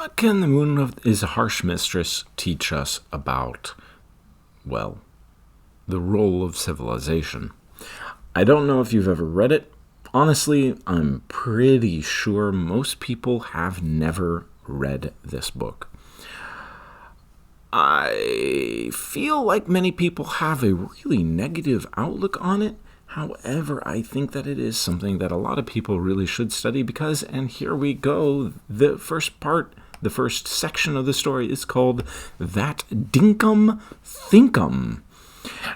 What can the moon of is Harsh Mistress teach us about, well, the role of civilization? I don't know if you've ever read it. Honestly, I'm pretty sure most people have never read this book. I feel like many people have a really negative outlook on it. However, I think that it is something that a lot of people really should study because, and here we go, the first section of the story is called That Dinkum Thinkum.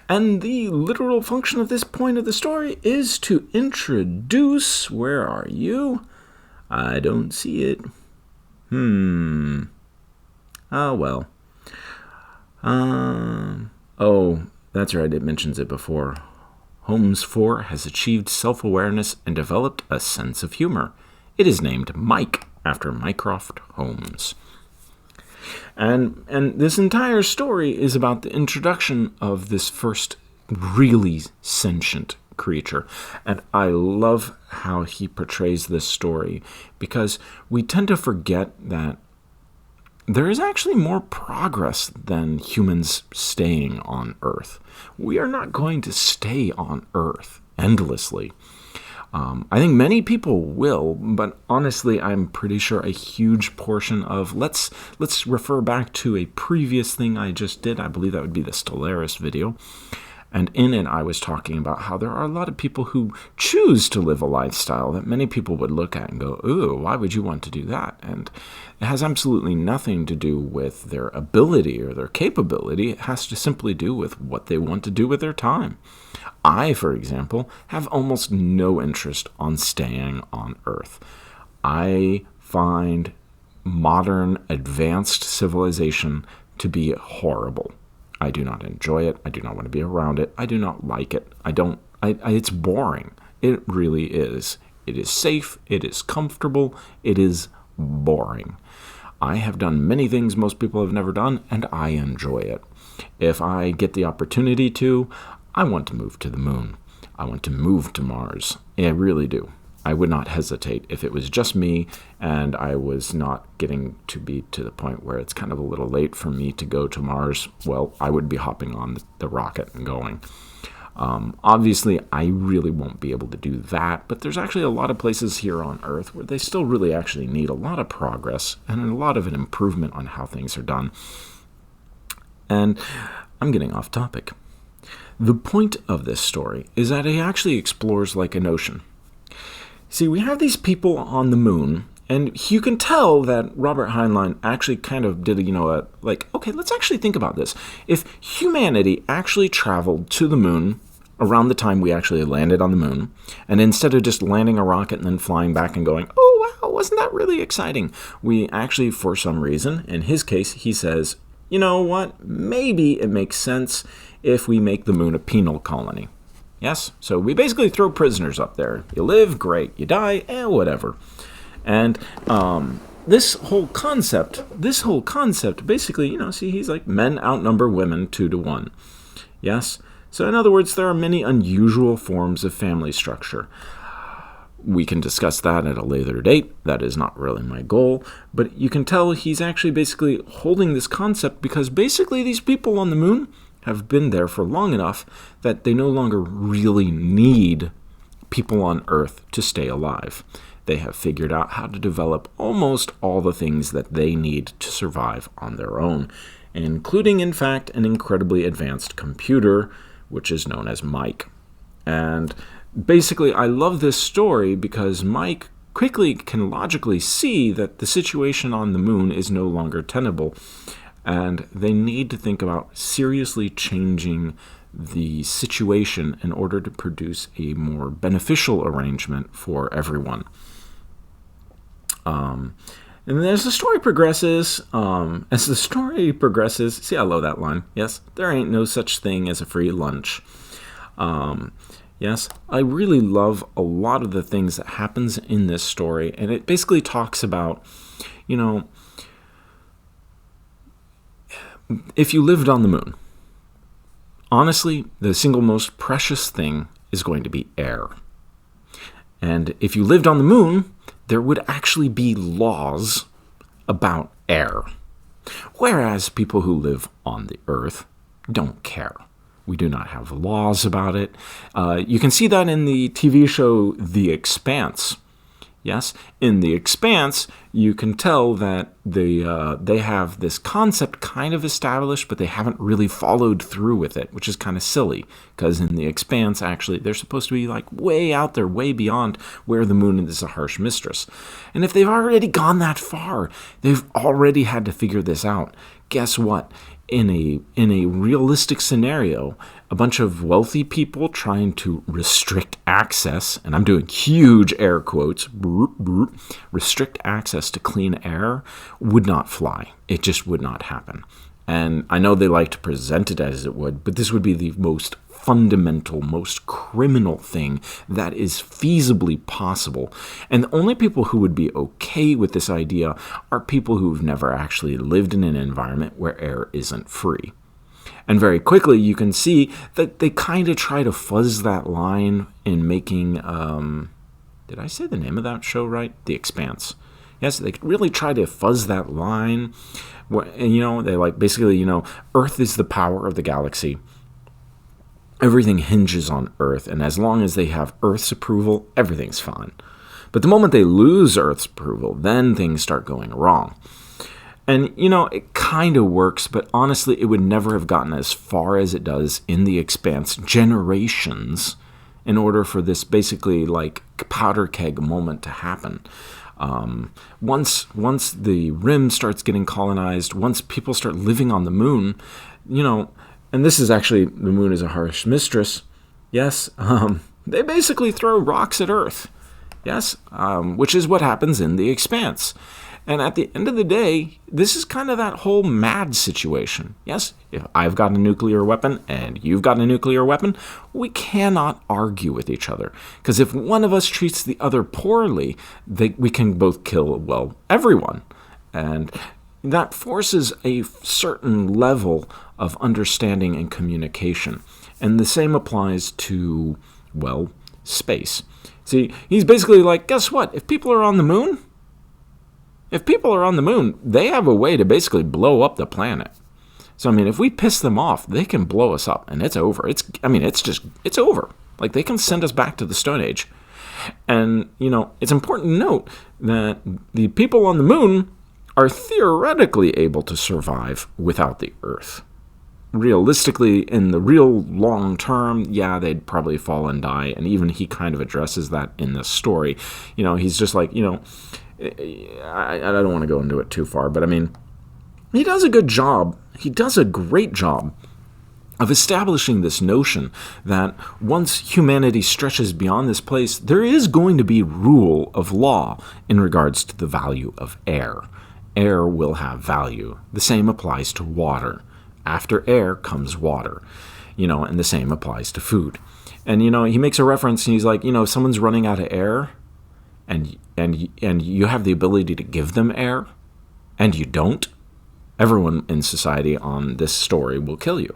And the literal function of this point of the story is to introduce, where are you? I don't see it. Oh, well. Oh, that's right, it mentions it before. Holmes 4 has achieved self-awareness and developed a sense of humor. It is named Mike, after Mycroft Holmes. And this entire story is about the introduction of this first really sentient creature. And I love how he portrays this story, because we tend to forget that there is actually more progress than humans staying on Earth. We are not going to stay on Earth endlessly. I think many people will, but honestly, I'm pretty sure a huge portion of... Let's refer back to a previous thing I just did. I believe that would be the Stellaris video. And in it, I was talking about how there are a lot of people who choose to live a lifestyle that many people would look at and go, ooh, why would you want to do that? And it has absolutely nothing to do with their ability or their capability. It has to simply do with what they want to do with their time. I, for example, have almost no interest on staying on Earth. I find modern, advanced civilization to be horrible. I do not enjoy it. I do not want to be around it. I do not like it. It's boring. It really is. It is safe. It is comfortable. It is boring. I have done many things most people have never done, and I enjoy it. If I get the opportunity to, I want to move to the moon. I want to move to Mars. I really do. I would not hesitate if it was just me and I was not getting to be to the point where it's kind of a little late for me to go to Mars. Well, I would be hopping on the rocket and going. Obviously, I really won't be able to do that, but there's actually a lot of places here on Earth where they still really actually need a lot of progress and a lot of an improvement on how things are done. And I'm getting off topic. The point of this story is that it actually explores like an ocean. See, we have these people on the moon, and you can tell that Robert Heinlein actually kind of did, okay, let's actually think about this. If humanity actually traveled to the moon around the time we actually landed on the moon, and instead of just landing a rocket and then flying back and going, oh, wow, wasn't that really exciting? We actually, for some reason, in his case, he says, you know what, maybe it makes sense if we make the moon a penal colony. Yes, so we basically throw prisoners up there. You live, great. You die, whatever. And this whole concept, basically, see, he's like men outnumber women 2-1. Yes, so in other words, there are many unusual forms of family structure. We can discuss that at a later date. That is not really my goal. But you can tell he's actually basically holding this concept because basically these people on the moon have been there for long enough that they no longer really need people on Earth to stay alive. They have figured out how to develop almost all the things that they need to survive on their own, including, in fact, an incredibly advanced computer, which is known as Mike. And basically, I love this story because Mike quickly can logically see that the situation on the moon is no longer tenable. And they need to think about seriously changing the situation in order to produce a more beneficial arrangement for everyone. And as the story progresses, see, I love that line. Yes, there ain't no such thing as a free lunch. Yes, I really love a lot of the things that happens in this story. And it basically talks about, if you lived on the moon, honestly, the single most precious thing is going to be air. And if you lived on the moon, there would actually be laws about air, whereas people who live on the Earth don't care. We do not have laws about it. You can see that in the TV show The Expanse. Yes, in The Expanse, you can tell that they have this concept kind of established, but they haven't really followed through with it, which is kind of silly, because in The Expanse, actually, they're supposed to be like way out there, way beyond where the moon is a harsh mistress. And if they've already gone that far, they've already had to figure this out. Guess what? In a realistic scenario, a bunch of wealthy people trying to restrict access, and I'm doing huge air quotes, restrict access to clean air would not fly. It just would not happen. And I know they like to present it as it would, but this would be the most fundamental, most criminal thing that is feasibly possible. And the only people who would be okay with this idea are people who've never actually lived in an environment where air isn't free. And very quickly you can see that they kind of try to fuzz that line in making, did I say the name of that show right? The Expanse. Yes, they really try to fuzz that line. And, they like basically, Earth is the power of the galaxy. Everything hinges on Earth, and as long as they have Earth's approval, everything's fine. But the moment they lose Earth's approval, then things start going wrong. And, it kind of works, but honestly, it would never have gotten as far as it does in The Expanse generations in order for this basically like powder keg moment to happen. Once the rim starts getting colonized, once people start living on the moon, and this is actually, the moon is a harsh mistress, yes, they basically throw rocks at Earth, yes, which is what happens in The Expanse. And at the end of the day, this is kind of that whole mad situation. Yes, if I've got a nuclear weapon and you've got a nuclear weapon, we cannot argue with each other. Because if one of us treats the other poorly, we can both kill, everyone. And that forces a certain level of understanding and communication. And the same applies to, space. See, he's basically like, guess what? If people are on the moon, they have a way to basically blow up the planet. So, if we piss them off, they can blow us up, and it's over. It's over. Like, they can send us back to the Stone Age. And, it's important to note that the people on the moon are theoretically able to survive without the Earth. Realistically, in the real long term, they'd probably fall and die, and even he kind of addresses that in this story. He's just like, I don't want to go into it too far, but he does a good job. He does a great job of establishing this notion that once humanity stretches beyond this place, there is going to be rule of law in regards to the value of air. Air will have value. The same applies to water. After air comes water, and the same applies to food. And, he makes a reference, and he's like, if someone's running out of air, and you have the ability to give them air, and you don't, everyone in society on this story will kill you.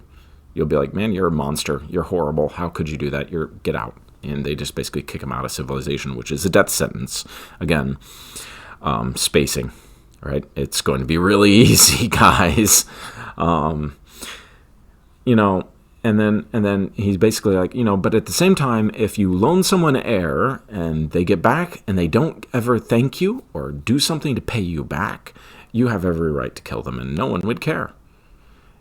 You'll be like, man, you're a monster. You're horrible. How could you do that? Get out. And they just basically kick him out of civilization, which is a death sentence. Again, spacing, right? It's going to be really easy, guys. And then he's basically like, but at the same time, if you loan someone air and they get back and they don't ever thank you or do something to pay you back, you have every right to kill them and no one would care.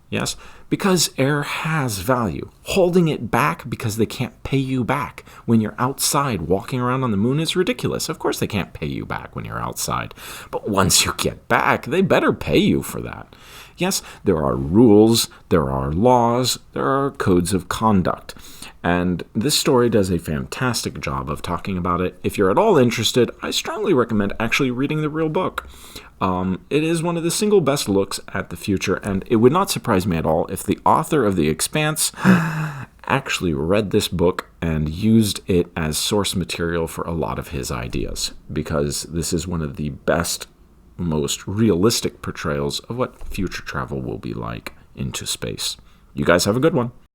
Yes, because air has value. Holding it back because they can't pay you back when you're outside walking around on the moon is ridiculous. Of course they can't pay you back when you're outside. But once you get back, they better pay you for that. Yes, there are rules, there are laws, there are codes of conduct. And this story does a fantastic job of talking about it. If you're at all interested, I strongly recommend actually reading the real book. It is one of the single best looks at the future, and it would not surprise me at all if the author of The Expanse actually read this book and used it as source material for a lot of his ideas, because this is one of the best, most realistic portrayals of what future travel will be like into space. You guys have a good one.